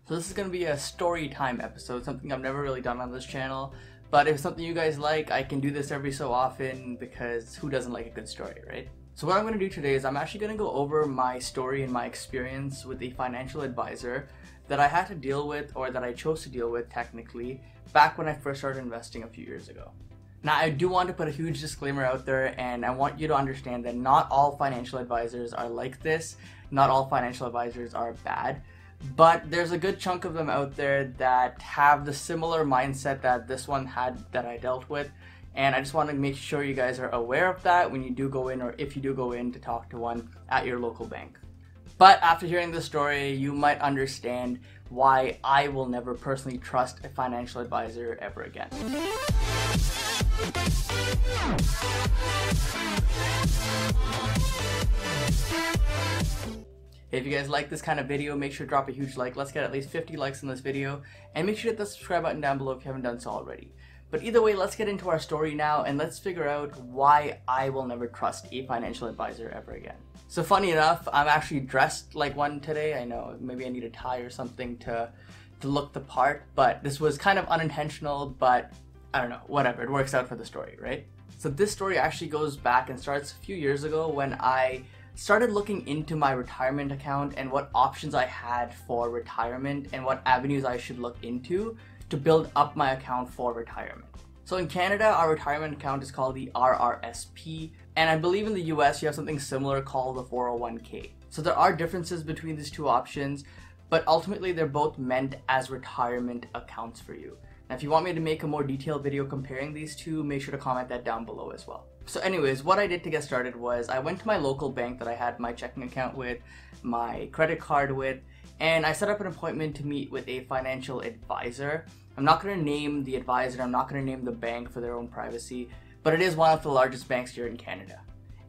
So this is going to be a story time episode, something I've never really done on this channel. But if it's something you guys like, I can do this every so often because who doesn't like a good story, right? So what I'm going to do today is I'm actually going to go over my story and my experience with a financial advisor that I had to deal with, or that I chose to deal with technically, back when I first started investing a few years ago. Now, I do want to put a huge disclaimer out there, and I want you to understand that not all financial advisors are like this. Not all financial advisors are bad. But there's a good chunk of them out there that have the similar mindset that this one had that I dealt with. And I just want to make sure you guys are aware of that when you do go in, or if you do go in to talk to one at your local bank. But after hearing this story, you might understand why I will never personally trust a financial advisor ever again. If you guys like this kind of video, make sure to drop a huge like. Let's get at least 50 likes in this video, and make sure to hit the subscribe button down below if you haven't done so already. But either way, let's get into our story now, and let's figure out why I will never trust a financial advisor ever again. So funny enough, I'm actually dressed like one today. I know maybe I need a tie or something to look the part, but this was kind of unintentional, but I don't know, whatever, it works out for the story, right? So this story actually goes back and starts a few years ago when I started looking into my retirement account and what options I had for retirement and what avenues I should look into to build up my account for retirement. So in Canada, our retirement account is called the RRSP, and I believe in the US you have something similar called the 401k. So there are differences between these two options, but ultimately they're both meant as retirement accounts for you. Now, if you want me to make a more detailed video comparing these two, make sure to comment that down below as well. So anyways, what I did to get started was I went to my local bank that I had my checking account with, my credit card with, and I set up an appointment to meet with a financial advisor. I'm not going to name the advisor, I'm not going to name the bank for their own privacy, but it is one of the largest banks here in Canada.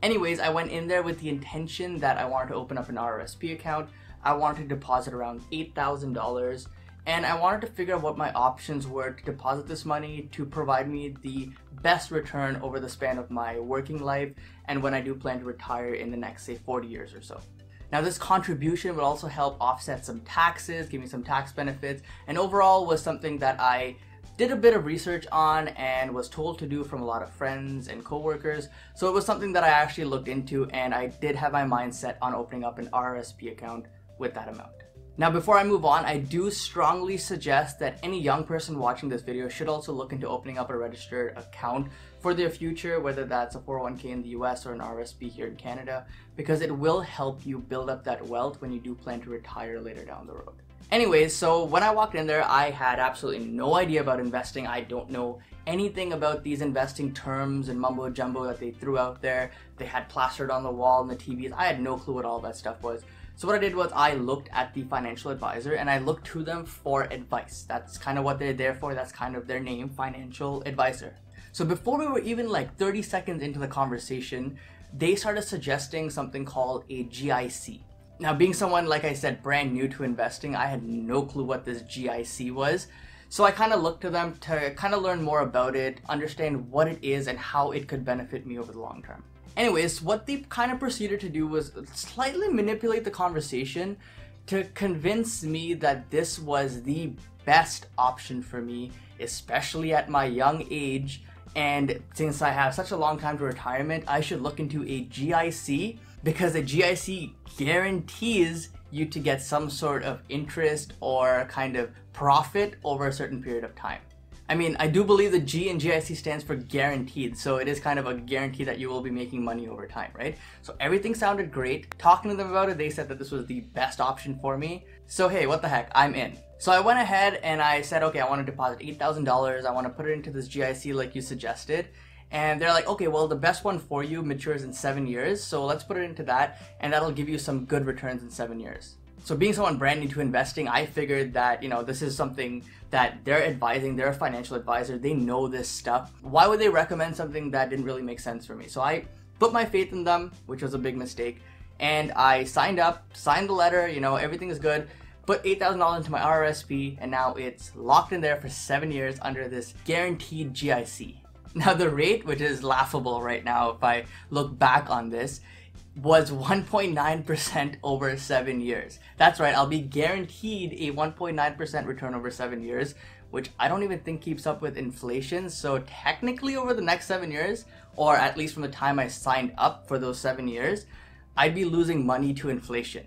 Anyways, I went in there with the intention that I wanted to open up an RRSP account. I wanted to deposit around $8,000. And I wanted to figure out what my options were to deposit this money to provide me the best return over the span of my working life and when I do plan to retire in the next, say, 40 years or so. Now, this contribution would also help offset some taxes, give me some tax benefits, and overall was something that I did a bit of research on and was told to do from a lot of friends and coworkers. So it was something that I actually looked into, and I did have my mind set on opening up an RRSP account with that amount. Now, before I move on, I do strongly suggest that any young person watching this video should also look into opening up a registered account for their future, whether that's a 401k in the US or an RSP here in Canada, because it will help you build up that wealth when you do plan to retire later down the road. Anyways, so when I walked in there, I had absolutely no idea about investing. I don't know anything about these investing terms and mumbo jumbo that they threw out there. They had plastered on the wall and the TVs. I had no clue what all that stuff was. So what I did was I looked at the financial advisor and I looked to them for advice. That's kind of what they're there for. That's kind of their name, financial advisor. So before we were even like 30 seconds into the conversation, they started suggesting something called a GIC. Now, being someone, like I said, brand new to investing, I had no clue what this GIC was. So I kind of looked to them to kind of learn more about it, understand what it is and how it could benefit me over the long term. Anyways, what they kind of proceeded to do was slightly manipulate the conversation to convince me that this was the best option for me, especially at my young age. And since I have such a long time to retirement, I should look into a GIC because a GIC guarantees you to get some sort of interest or kind of profit over a certain period of time. I mean, I do believe the G in GIC stands for guaranteed, so it is kind of a guarantee that you will be making money over time, right? So everything sounded great. Talking to them about it, they said that this was the best option for me. So hey, what the heck, I'm in. So I went ahead and I said, okay, I want to deposit $8,000. I want to put it into this GIC like you suggested. And they're like, okay, well, the best one for you matures in 7 years, so let's put it into that, and that'll give you some good returns in 7 years. So being someone brand new to investing, I figured that, you know, this is something that they're advising, they're a financial advisor, they know this stuff. Why would they recommend something that didn't really make sense for me? So I put my faith in them, which was a big mistake, and I signed up, signed the letter, you know, everything is good, put $8,000 into my RRSP, and now it's locked in there for 7 years under this guaranteed GIC. Now the rate, which is laughable right now if I look back on this, was 1.9% over 7 years. That's right, I'll be guaranteed a 1.9% return over 7 years, which I don't even think keeps up with inflation. So technically over the next 7 years, or at least from the time I signed up for those 7 years, I'd be losing money to inflation.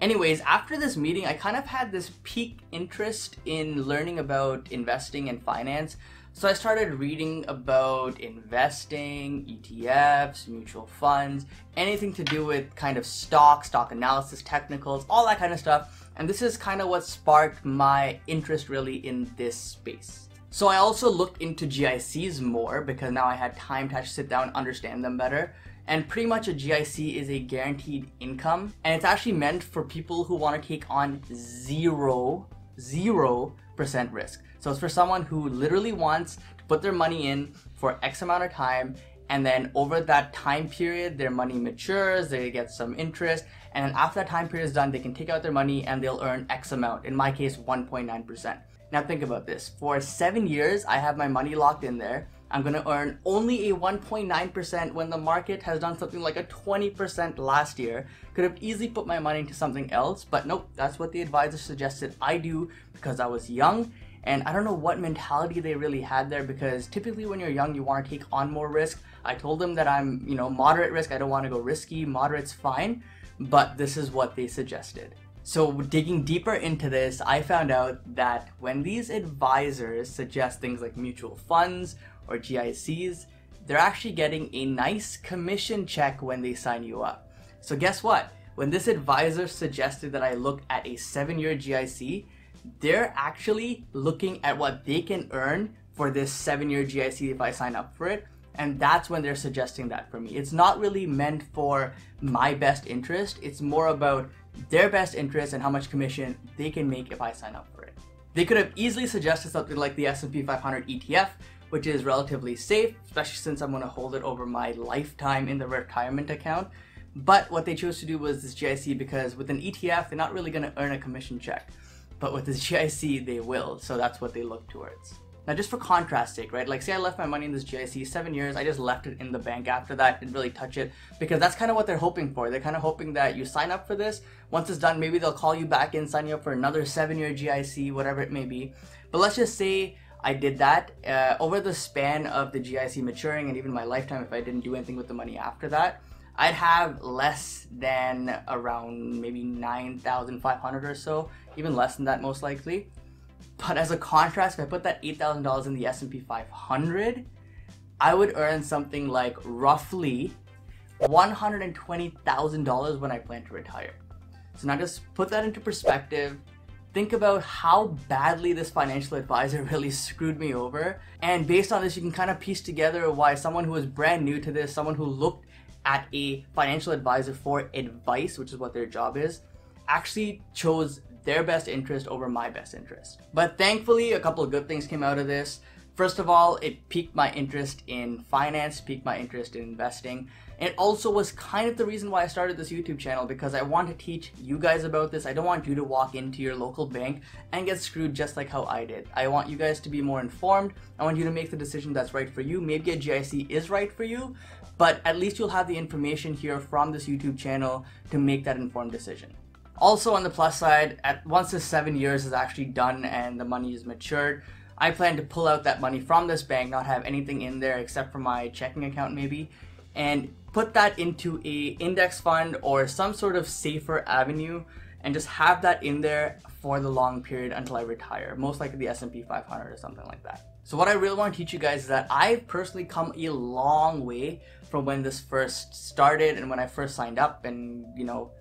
Anyways, after this meeting, I kind of had this peak interest in learning about investing and finance. So I started reading about investing, ETFs, mutual funds, anything to do with kind of stock analysis, technicals, all that kind of stuff. And this is kind of what sparked my interest really in this space. So I also looked into GICs more because now I had time to actually sit down and understand them better. And pretty much a GIC is a guaranteed income. And it's actually meant for people who want to take on 0% risk. So it's for someone who literally wants to put their money in for X amount of time, and then over that time period, their money matures, they get some interest, and then after that time period is done, they can take out their money and they'll earn X amount, in my case, 1.9%. Now think about this. For 7 years, I have my money locked in there. I'm gonna earn only a 1.9% when the market has done something like a 20% last year. Could have easily put my money into something else, but nope, that's what the advisor suggested I do because I was young. And I don't know what mentality they really had there, because typically when you're young, you want to take on more risk. I told them that I'm, moderate risk. I don't want to go risky. Moderate's fine, but this is what they suggested. So digging deeper into this, I found out that when these advisors suggest things like mutual funds or GICs, they're actually getting a nice commission check when they sign you up. So guess what? When this advisor suggested that I look at a 7-year GIC, they're actually looking at what they can earn for this 7-year GIC if I sign up for it. And that's when they're suggesting that for me. It's not really meant for my best interest. It's more about their best interest and how much commission they can make if I sign up for it. They could have easily suggested something like the S&P 500 ETF, which is relatively safe, especially since I'm going to hold it over my lifetime in the retirement account. But what they chose to do was this GIC, because with an ETF, they're not really going to earn a commission check. But with this GIC, they will. So that's what they look towards. Now, just for contrast's sake, right? Like, say I left my money in this GIC 7 years, I just left it in the bank after that, didn't really touch it, because that's kind of what they're hoping for. They're kind of hoping that you sign up for this. Once it's done, maybe they'll call you back in, sign you up for another 7-year GIC, whatever it may be. But let's just say I did that. Over the span of the GIC maturing and even my lifetime, if I didn't do anything with the money after that, I'd have less than around maybe 9,500 or so, even less than that most likely. But as a contrast, if I put that $8,000 in the S&P 500, I would earn something like roughly $120,000 when I plan to retire. So now just put that into perspective. Think about how badly this financial advisor really screwed me over. And based on this, you can kind of piece together why someone who is brand new to this, someone who looked at a financial advisor for advice, which is what their job is, actually chose their best interest over my best interest. But thankfully, a couple of good things came out of this. First of all, it piqued my interest in finance, piqued my interest in investing. And it also was kind of the reason why I started this YouTube channel, because I want to teach you guys about this. I don't want you to walk into your local bank and get screwed just like how I did. I want you guys to be more informed. I want you to make the decision that's right for you. Maybe a GIC is right for you, but at least you'll have the information here from this YouTube channel to make that informed decision. Also, on the plus side, once this 7 years is actually done and the money is matured, I plan to pull out that money from this bank, not have anything in there except for my checking account maybe, and put that into a index fund or some sort of safer avenue, and just have that in there for the long period until I retire, most likely the S&P 500 or something like that. So what I really want to teach you guys is that I've personally come a long way from when this first started and when I first signed up and,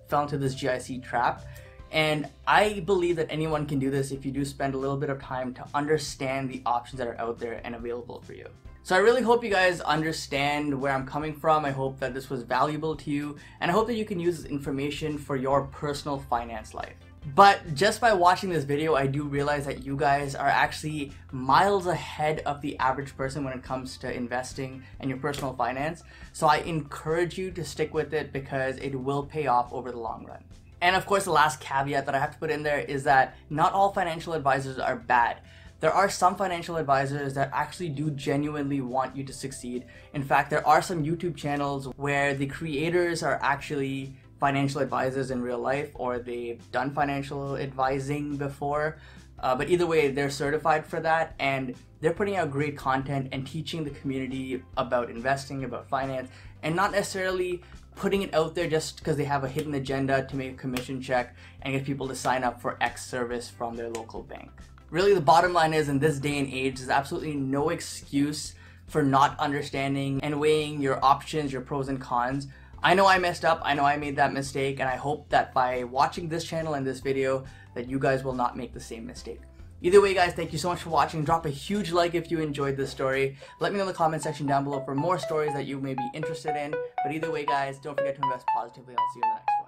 fell into this GIC trap. And I believe that anyone can do this if you do spend a little bit of time to understand the options that are out there and available for you. So I really hope you guys understand where I'm coming from. I hope that this was valuable to you, and I hope that you can use this information for your personal finance life. But just by watching this video, I do realize that you guys are actually miles ahead of the average person when it comes to investing and your personal finance. So I encourage you to stick with it because it will pay off over the long run. And of course, the last caveat that I have to put in there is that not all financial advisors are bad. there are some financial advisors that actually do genuinely want you to succeed. In fact, there are some YouTube channels where the creators are actually financial advisors in real life, or they've done financial advising before. But either way, they're certified for that, and they're putting out great content and teaching the community about investing, about finance, and not necessarily putting it out there just because they have a hidden agenda to make a commission check and get people to sign up for X service from their local bank. Really, the bottom line is, in this day and age, there's absolutely no excuse for not understanding and weighing your options, your pros and cons. I know I messed up, I know I made that mistake, and I hope that by watching this channel and this video that you guys will not make the same mistake. Either way, guys, thank you so much for watching. Drop a huge like if you enjoyed this story. Let me know in the comment section down below for more stories that you may be interested in. But either way, guys, don't forget to invest positively, and I'll see you in the next video.